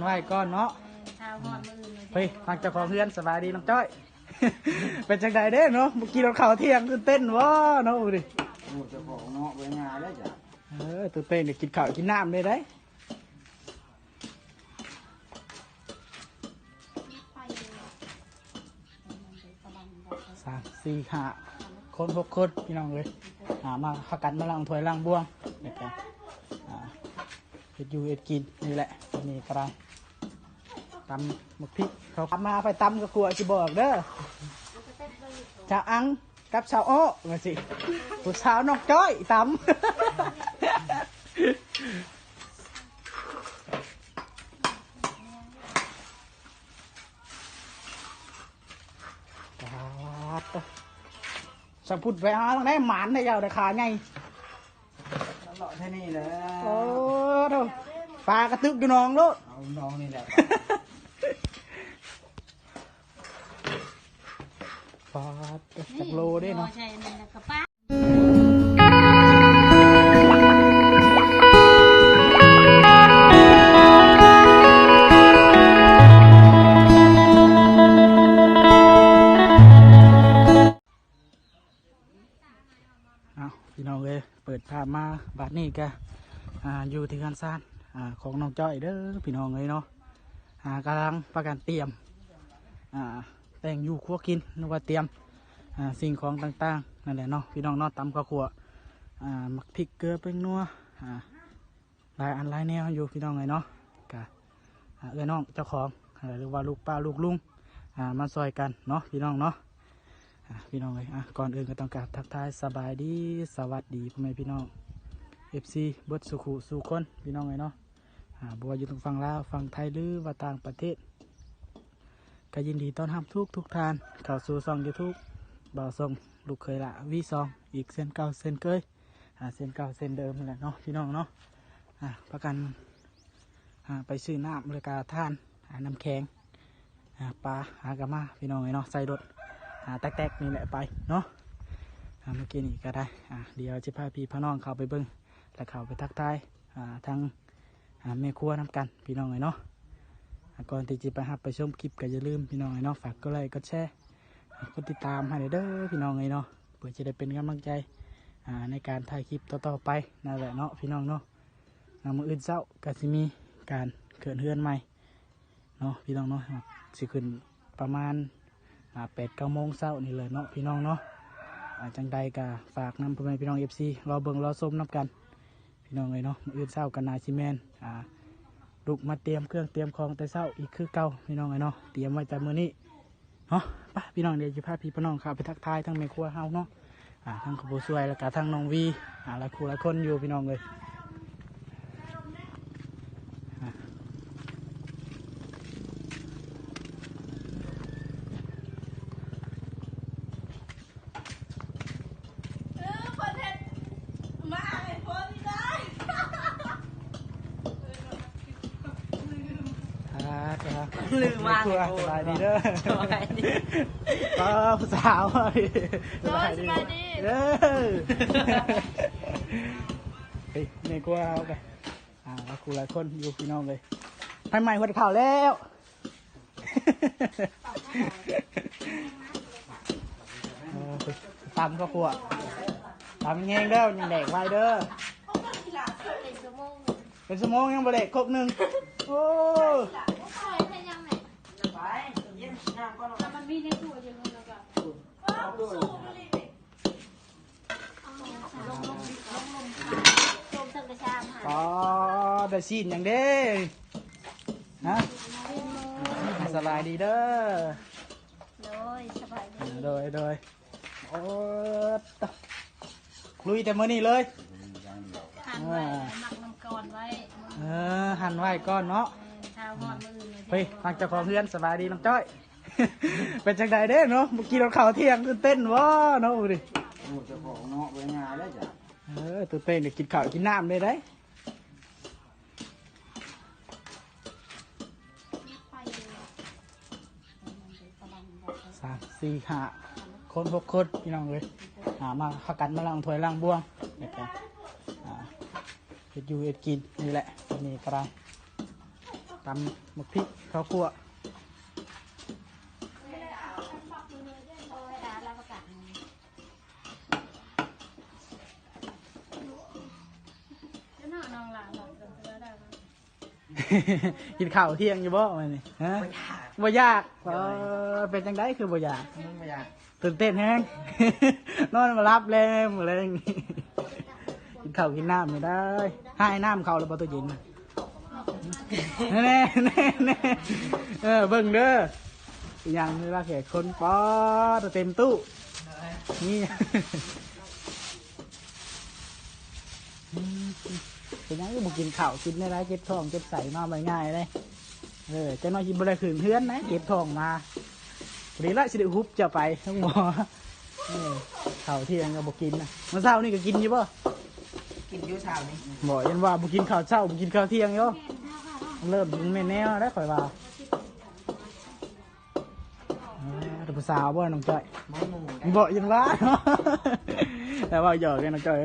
ไว้ก่อนเนาะเฮ้ยทางเจ้าของเฮือนสบายดีน้องจ้อย เป็นจังใดเด้เนาะเมื่อกี้เราเข่าเที่ยงตื่นเต้นวะเนาะดิเจ้าของเนาะไปงานได้จ้ะตื่นเต้นเดี๋ยวกินข้าวกินน้ำเลยได้3 4 5 คน6 คนพี่น้องเลยมาพักกันมาล้างถ้วยล้างบ้วงเด็กกันเฮ็ดอยู่เฮ็ดกินนี่แหละนี่ก็ได้ตำหมกพริกเขาทำมาไปตำกับครัวสิบอกเด้อชาวอังกับชาวโอ้มาสิผู้สาวน้องจ้อยตำสัมพุทธไปหาทางไหนหมานได้ยาวได้ขาไงตลอดแค่นี้เลยโอ้ดูปลากระตึกอยู่น้องลูกเอาน้องนี่แหละปลาจักโลได้เนาะพี่น้องเลยเปิดภาพมาบาดนี้แกอยู่ที่กันซ่านของน้องจ้อยเด้อพี่น้องเลยเนาะกำลังประกันเตรียมแต่งอยู่ครัวกินนึกว่าเตรียมสิ่งของต่างๆนั่นแหละเนาะพี่น้องเนาะตำข้าวคั่วหมักพริกเกลือเป็นนัวหลายอันหลายแนวอยู่พี่น้องเลยเนาะกะน้องเจ้าของหรือว่าลูกป้าลูกลุงมาซอยกันเนาะพี่น้องเนาะพี่น้องเลยก่อนอื่นก็ต้องกราบทักทายสบายดีสวัสดีพ่อแม่พี่น้อง FC เบิดสุขุสู่คนพี่น้องเลยเนาะบัวอยู่ตรงฝั่งลาวฝั่งไทยหรือว่าต่างประเทศก็ยินดีต้อนรับทุกท่านเข้าสู่ช่อง YouTube บ่าวส่งลูกเคยละวีซองอีกเส้นเก่าเส้นเคยเส้นเก่าเส้นเดิมนั่นแหละเนาะพี่น้องเนาะประกันไปซื้อน้ำบริการท่านน้ำแข็งปลากระมาพี่น้องเลยเนาะใส่รถแตกๆนี่แหละไปเนาะเมื่อกี้นี่ก็ได้เดี๋ยวจะพาพี่พน้องเข้าไปเบิ้งและเข้าไปทักทายทางแม่ครัวน้ำกันพี่น้องเลยเนาะก่อนที่จะไปหับไปชมคลิปก็อย่าลืมพี่น้องเลยเนาะฝากกดไลค์กดแชร์กดติดตามให้เด้อพี่น้องเลยเนาะเพื่อจะได้เป็นกำลังใจในการถ่ายคลิปต่อๆไปนั่นแหละเนาะพี่น้องเนาะมื้ออื่นเช้าก็จะมีการเกิดเฮือนใหม่เนาะพี่น้องเนาะสิขึ้นประมาณ8-9 โมงเช้านี่เลยเนาะพี่น้องเนาะจังใดก็ฝากนำพ่อแม่พี่น้อง FC รอเบิ่งรอชมน้ำกันพี่น้องเลยเนาะมื้ออื่นเช้ากันนาซีเมนลูกมาเตรียมเครื่องเตรียมของแต่เช้าอีกคือเก่าพี่น้องเลยเนาะเตรียมไว้แต่มื้อนี้เนาะไปพี่น้องเดี๋ยวจะพาพี่น้องเข้าไปทักทายทั้งแม่ครัวเฮาเนาะทั้งขบวนสวยแล้วก็ทั้งน้องวีหลายครูหลายคนอยู่พี่น้องเลยลืมมาเลยสบายดีเด้อสบายดีผู้สาวสบายดีเด้อเฮ้ยในกลัวเอาไปครูหลายคนอยู่พี่น้องเลยใหม่หัวข่าวแล้วตำข้าวคั่วตำแงงเด้อยังแดกไว้เด้อเป็นสมองยังบริเดกครบหนึ่งโอ้มันมีในตู้อยู่แล้วก็อ๋อได้ซีนอย่างเด้ฮะสบายดีเด้อสบายดีโดยโอ้ลุยแต่มื้อนี้เลยหั่นไว้หมักน้ำก้อนไว้หั่นไว้ก่อนเนาะเฮ้ยทางเจ้าของเฮือนสบายดีน้องจ้อย เป็นจังใดเด้เนาะเมื่อกี้เราเข่าเที่ยงตื่นเต้นวะเนาะดิเจ้าของเนาะไปงานได้จ้ะตื่นเต้นเดี๋ยวกินข้าวกินน้ำเลยได้3 4 5 คน6 คนพี่น้องเลยมาพักกันมาล้างถ้วยล้างบ้วงเด็กกันเฮ็ดอยู่เฮ็ดกินนี่แหละนี่ก็ได้ต ตำหมกพริกข้าวคั่ว กินข้าวเที่ยงอยู่บ่มันนี่ฮะบ่ยากเป็นจังไดคือบ่ยาก ไม่อยาก ตื่นเต้นแฮง นอนมารับเลยหมดเลยกินข้าวกินน้ำไม่ได้ให้น้ำเขาแล้วบ่ตัวเย็นแน่เบิ่งเด้ออีกอย่างนึงว่าแขกคนป๊อดเต็มตู้นี่ เป็นยังก็บุกินข้าวกินได้ไรเจ็บท้องเจ็บใส่มาง่ายเลยจะน้อยกินบริขืนเพื่อนนะเจ็บท้องมาวันนี้ละสิเดฮุบจะไปทั้งหมอข้าวเที่ยงก็บุกินนะเมื่อเช้านี่ก็กินอยู่ป่ะ กินยูชาวนี่ บอกยันว่าบุกินข้าวเช้าบุกินข้าวเที่ยงอยู่เริ่มแม่แนวแล้วข่อยว่าแต่ผู้สาวบ่น้องจ้อย ไม่หมู บอกยันว่า แต่ว่าหยอกกันน้องจ้อย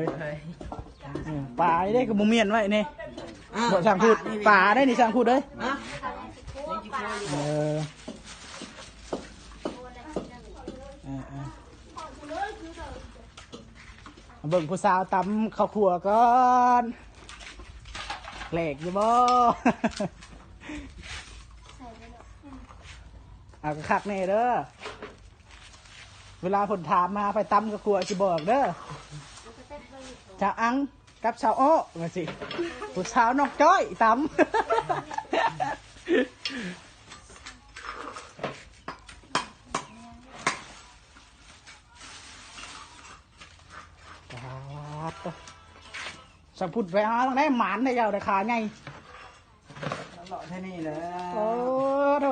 ปลาได้กับมุมเมียนไว้นี่บอกช่างพูดปลาได้นี่ช่างพูดเลยเบิ่งผู้สาวตำข้าวขัวก่อนแหลกอยู่บ่เอากระคักแน่เด้อเวลาผลถามมาไปตำข้าวขัวสิบอกเด้อชาวอังกับชาวอ้อมาสิผู้สาวนอกจ้อยตำสังพุดไปหาทางไหนหมานได้ยาวแต่ขาไง หล่อแค่นี้แหละ โอ้โห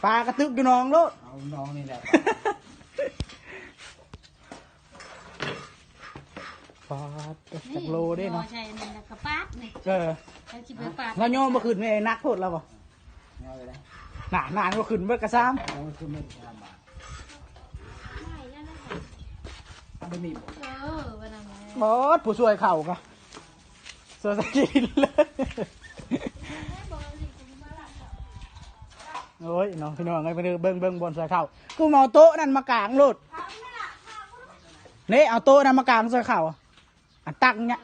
ปลากระตึกอยู่น้องโลด เอาน้องนี่แหละ ปลาจากโลได้เนาะ ใช่นี่กระปาดนี่ แล้วโยมมาขึ้นไม่นักโทษเราบ่ เอาไปเลย หนาก็ขึ้นเบิดกระซ้ เอาคือไม่ทำบาทำไม่มี วันนั้น ำบอสผู้ช่วยเข่าก็สวยสกินเลยโอ้ยน้องพี่น้องไงไปดูเบิ้งบนสวยเข่ากูเอาโต๊ะนั่นมากางโลดนี่เอาโต๊ะนั่นมากางสวยเข่าอันตั้งเนี่ย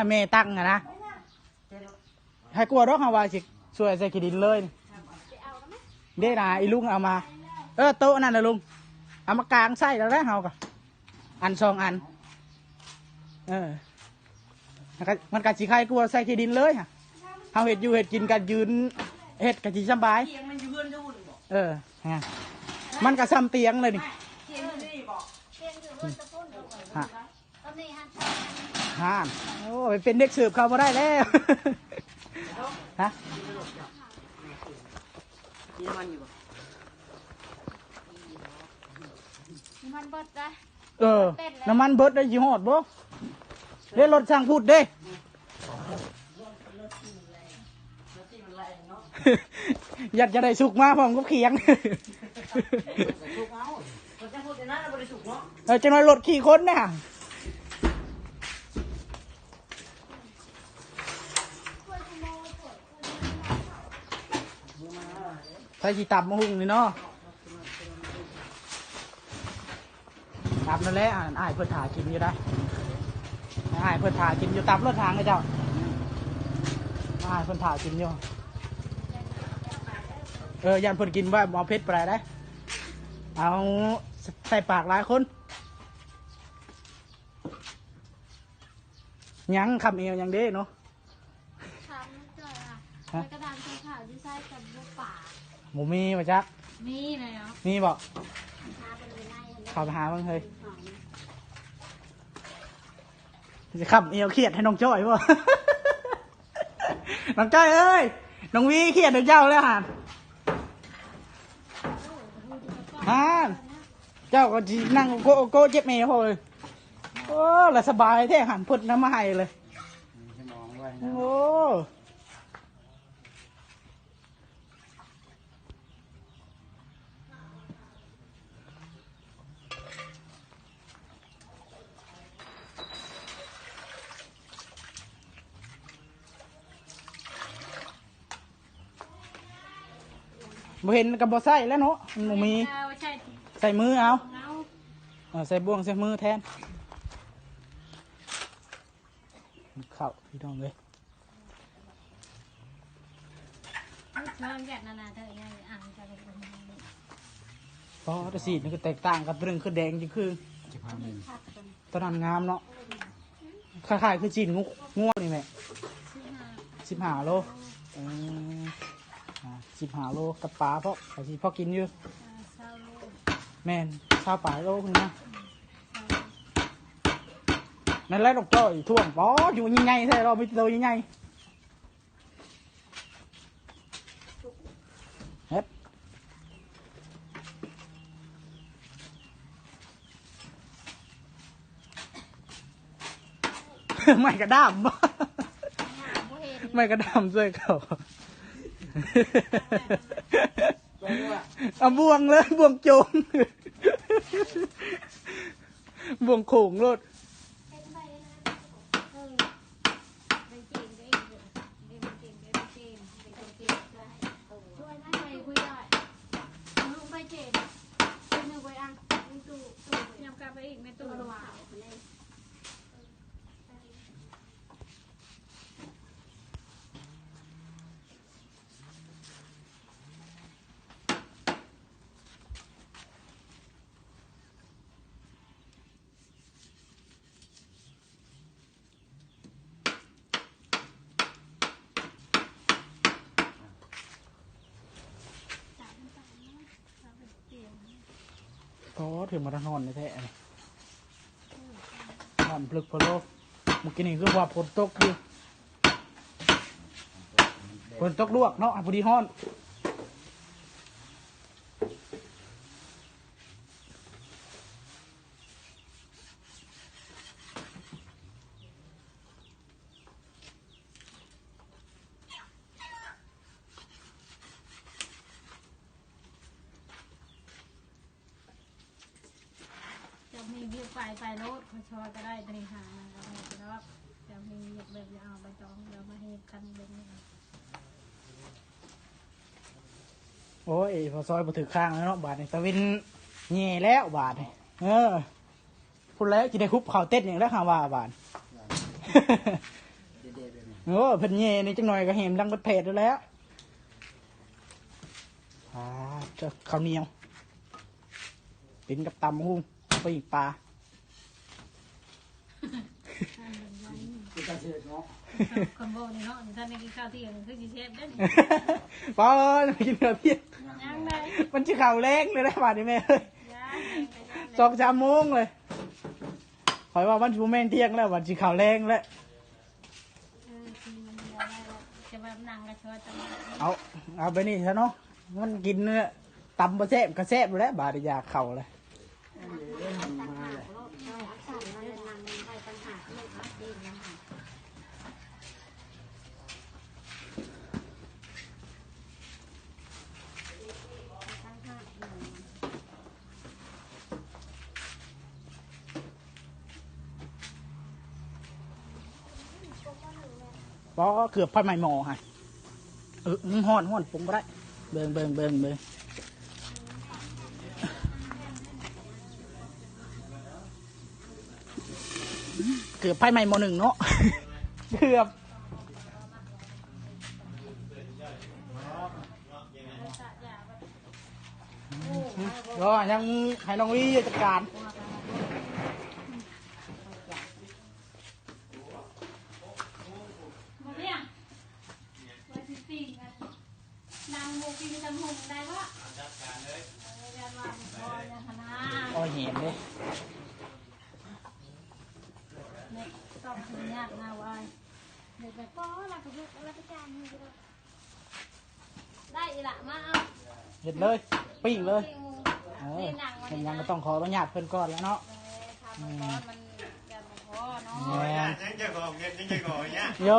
เมตั้งนะให้กลัวรอกเอาไว้สิสวยใส่ขีดินเลยเด้นะอีลุงเอามาโต๊ะนั่นนะลุงเอามากางใส่แล้วได้เฮาก็อันสองอันมันกัดสีไข่กลัวใส่ขีดินเลยฮะเฮาเห็ดอยู่เห็ดกินกันยืนเห็ดกัดสีสบายมันก็ซ้ำเตียงเลยนี่ฮ่านโอ้ยเป็นเด็กสืบเขามาได้แล้วฮะมันเบิดได้ น้ำมันเบิดได้ยี่ห้อดบ่เรียกรถช่างพูดเด้อยากจะได้สุกมาผมก็เคียงจะน้อยรถขี่คนเนี่ยใส่ชีตับมะฮุ่งนี่เนาะตับนั่นแหละอ้ายเพื่อถ่ากินอยู่ได้อ้ายเพื่อถ่ากินอยู่ตับรถทางไอ้เจ้าอ้ายเพื่อถ่ากินอยู่ยันเพื่อนกินว่าเอาเพชรไปได้เอาใส่ปากหลายคนยังคำเอวยังเด้เนาะ ทำไม่เจอค่ะกระดานสีขาวที่ใช้กับลูกป่า หมูมีมาจ๊ะ มีเลยเนาะ มีบอกเข้าไปหาบ้างเฮ้ยจะขับเอวเครียดให้น้องจ้อยป่ะ น้องจ้อยเอ้ยน้องวีเครียดเดี๋ยวเจ้าแล้วฮะเจ้าก็นั่งโก้เจ็บเมย์พอเลยโอ้ละสบายแท้หันพุดน้ำมาให้เลยโอ้ บ่เห็นกับบ่ใส่แล้วเนาะมันบ่มี เอาใช่ ใส่มือเอา เอา ใส่บ่วงใส่มือแทนเข้าพี่น้องเลย เชิญแยกนานาเธอไงอ่างจะเป็นคนนี้ พอแต่สีนี่ก็แตกต่างกับเรื่องคือแดงจริงคือ 15 คัดกัน ตอนนั้นงามเนาะคล้ายๆคือจีนง่วงนี่แม่ ซื้อมา 15 โล15 โลกับปลาเพราะแต่สิพอกินอยู่ ซาโล แม่นชาวป่าโลคุณนะนั่นแหละดอกจ้อยท่วงป๋ออยู่ยังไงใช่เราไม่ตัวยังไงเฮ็ด ไม่กระด้ามบ่ ผู้เห็น ไม่กระด้ามด้วยเขาเอาบ่วงเลยบ่วงโจงบ่วงโขงรถ เป็นไปนะเป็นจริงได้เป็นจริงได้เป็นจริงเป็นจริงได้ช่วยได้ไปคุยได้ลุงไปเจ็บเป็นหนึ่งไปอ่ะลุงตู่ยำกลับไปอีกไม่ตู่ระหว่าง ก็ถือมาทนอนในแท้นอนพลึกพะโลกเมื่อกี้นี่คือว่าฝนตกอยู่ฝนตกลวกเนาะพอดีฮ้อนจะมีวิวไปรถเขาชอยก็ได้ในหางอะไรแล้วจะมีแบบจะเอาไปจองเดี๋ยวมาให้กันแบบนี้ โอ้ยพอซอยมาถือข้างแล้วเนาะบาทนี่ตะวินเง่แล้วบาทนี่พูดแล้วจะได้คุบข่าวเต้นอย่างแล้วค่ะว่าบาท เด็ดๆเลยนะ โอ้เพิ่นเง่นี่จังหน่อยก็เห็นดังเปิดเพจแล้วเจ้าข้าวเหนียวเป็นกับตำหุ้งไปอีกปลา คือการเสด็จเนาะ คนโบนี่เนาะท่านในกินข้าวเที่ยงคือกินเชฟได้ ปอไม่กินเนื้อเพี้ยน ยังไง มันจะข่าวแรงเลยนะบาทนี่แม่เอ้ย ยัง 2-3 โมงเลยคอยว่าวันชูแม่งเที่ยงแล้ววันจะข่าวแรงแล้ว กินมันเดียวได้แล้วจะแบบนั่งกระชอยตลอด เอาไปนี่ซะเนาะมันกินเนื้อตำบะแซ่บกระแซ่บอยู่แล้วบาดอยากเข่าเลย มาเลย เพราะเกือบพันไม้หมอฮะห้อนปรุงไปได้เบิ่งเกือบไพ่ไม้หมอหนึ่งเนาะ เกือบก็ยังให้น้องวิจัดการ มาเรียงวันที่สี่กันนางโมกินจำหงได้ปะจัดการเลยเรียนว่าพอเนี่ยคณะ โอ้ยเห็นเลย เนี่ยต้องทำยากนะวายเด็กแบบก็รักกับลูกรักกับจานนี่ก็ได้อีหละมาเอา เห็นเลยปิ้งเลย นี่หนังวัน เห็น นี้ ยัง นะ ก็ต้องขออนุญาตเพิ่นก่อนแล้วเนาะ ทำมาก่อนมันแบบพอเนาะ แหม่ ยังจะก่อเงินยังจะก่อเนี่ย โย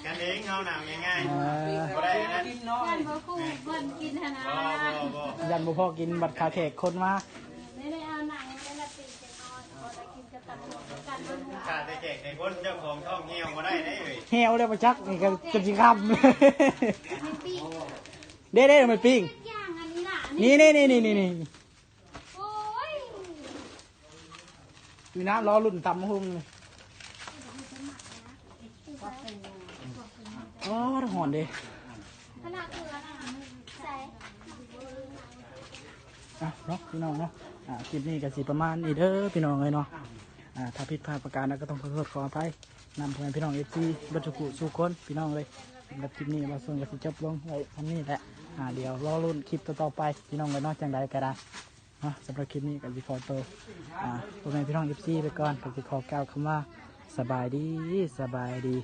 กันเองเอาหนังง่าย เออ ๆก็ได้นะ กินน้อย ยันพ่อคู่เพิ่นกินนะ บ่ ยันบุพอกินบัตรขาแขกคนมา ไม่ได้เอาหนังไม่ได้ตีจะนอนพอจะกินจะตัดหัวกันบนหัว ขาดแต่แจกในคนเจ้าของท่องเหี่ยวมาได้เลย เฮวเลยประจักนี่ก็จะสิคำ ไม่ปี เด้มันปิ้ง ย่างอันนี้ล่ะ นี่ โอ้ย มีน้ำล้อรุ่นตำหุ่งเลยอ๋อหอนเด้ ขนาดเกลือนะใส่ อ่ะเนาะพี่น้องเนาะคลิปนี้ก็สิประมาณนี้เด้อพี่น้องเลยเนาะถ้าผิดพลาดประการใดก็ต้องขอโทษขออภัยนำพ่อแม่พี่น้องFCบัจจุกุสู่คนพี่น้องเลยสำหรับคลิปนี้มาส่งก็สิจบลงไว้อันนี้แหละเดี๋ยวรอรุ่นคลิปต่อๆไปพี่น้องเลยเนาะจังใดก็ได้เนาะสำหรับคลิปนี้ก็สิขอตัวพ่อแม่พี่น้องFCไปก่อนก็สิขอกล่าวคำว่าสบายดี